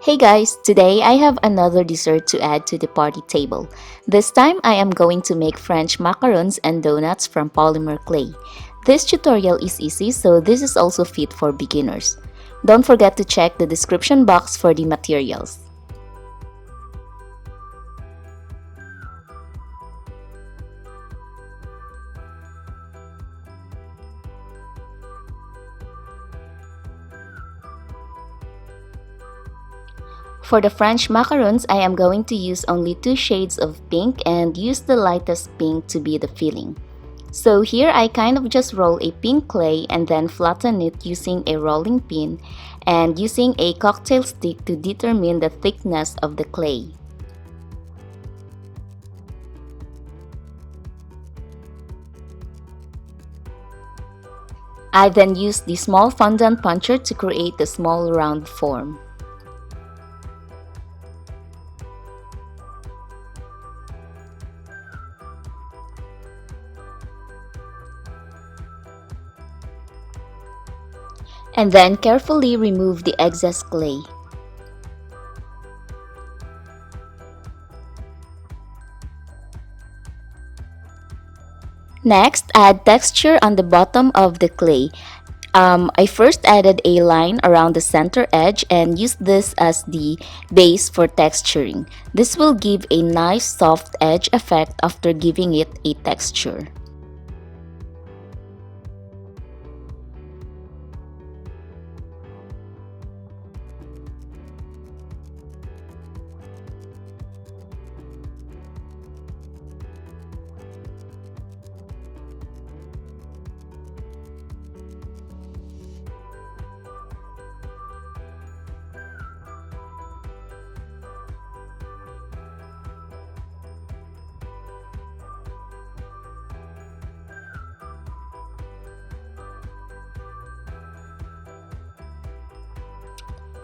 Hey guys, today I have another dessert to add to the party table. This time I am going to make French macaroons and donuts from polymer clay. This tutorial is easy, so this is also fit for beginners. Don't forget to check the description box for the materials. For the French macaroons, I am going to use only two shades of pink and use the lightest pink to be the filling. So here I kind of just roll a pink clay and then flatten it using a rolling pin and using a cocktail stick to determine the thickness of the clay. I then use the small fondant puncher to create the small round form. And then carefully remove the excess clay. Next, add texture on the bottom of the clay. I first added a line around the center edge and used this as the base for texturing. This will give a nice soft edge effect after giving it a texture.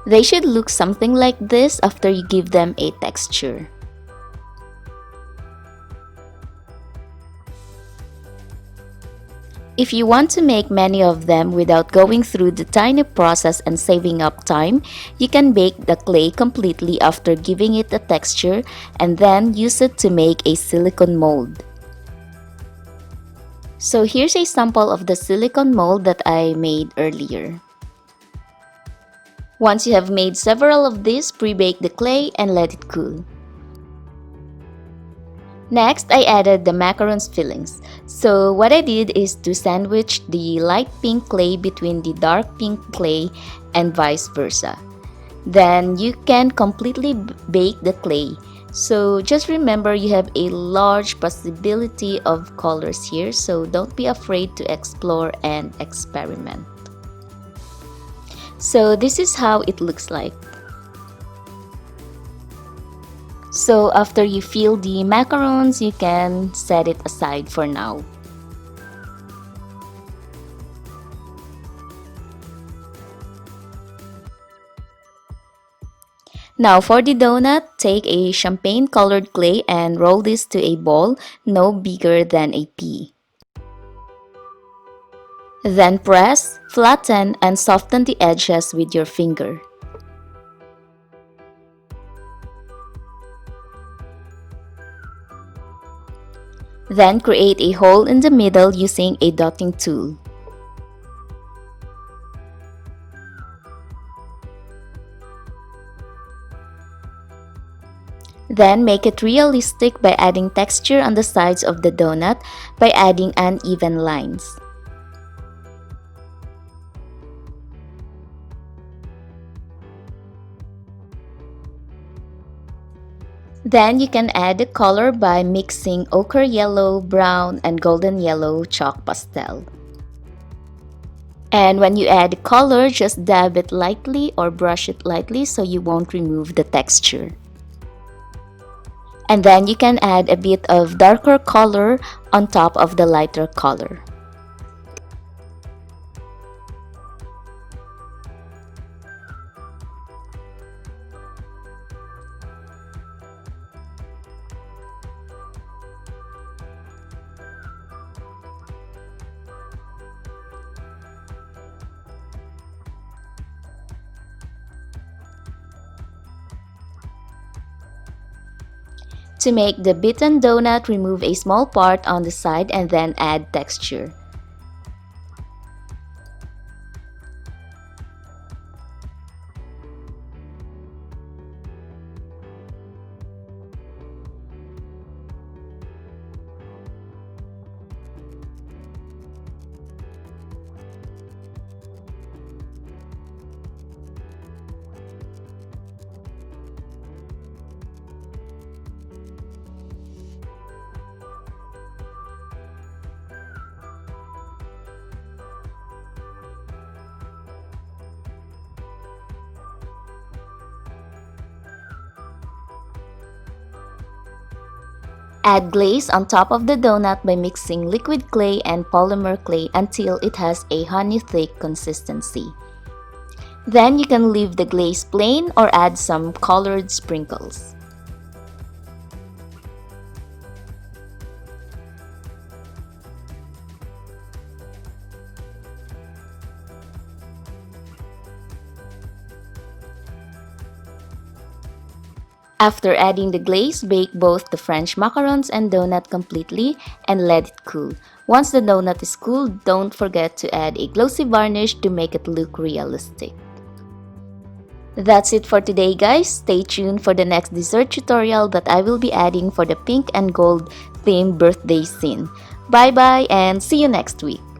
They should look something like this after you give them a texture. If you want to make many of them without going through the tiny process and saving up time, you can bake the clay completely after giving it a texture and then use it to make a silicone mold. So here's a sample of the silicone mold that I made earlier. Once you have made several of these, pre-bake the clay and let it cool. Next, I added the macaroons fillings. So what I did is to sandwich the light pink clay between the dark pink clay and vice versa. Then you can completely bake the clay. So just remember you have a large possibility of colors here, so don't be afraid to explore and experiment. So this is how it looks like. So after you fill the macarons, you can set it aside for now. Now for the donut, take a champagne colored clay and roll this to a ball no bigger than a pea. Then press, flatten, and soften the edges with your finger. Then create a hole in the middle using a dotting tool. Then make it realistic by adding texture on the sides of the donut by adding uneven lines. Then you can add the color by mixing ochre yellow, brown, and golden yellow chalk pastel. And when you add the color, just dab it lightly or brush it lightly so you won't remove the texture. And then you can add a bit of darker color on top of the lighter color. To make the beaten donut, remove a small part on the side and then add texture. Add glaze on top of the donut by mixing liquid clay and polymer clay until it has a honey-thick consistency. Then you can leave the glaze plain or add some colored sprinkles. After adding the glaze, bake both the French macarons and donut completely and let it cool. Once the donut is cool, don't forget to add a glossy varnish to make it look realistic. That's it for today, guys. Stay tuned for the next dessert tutorial that I will be adding for the pink and gold themed birthday scene. Bye bye and see you next week.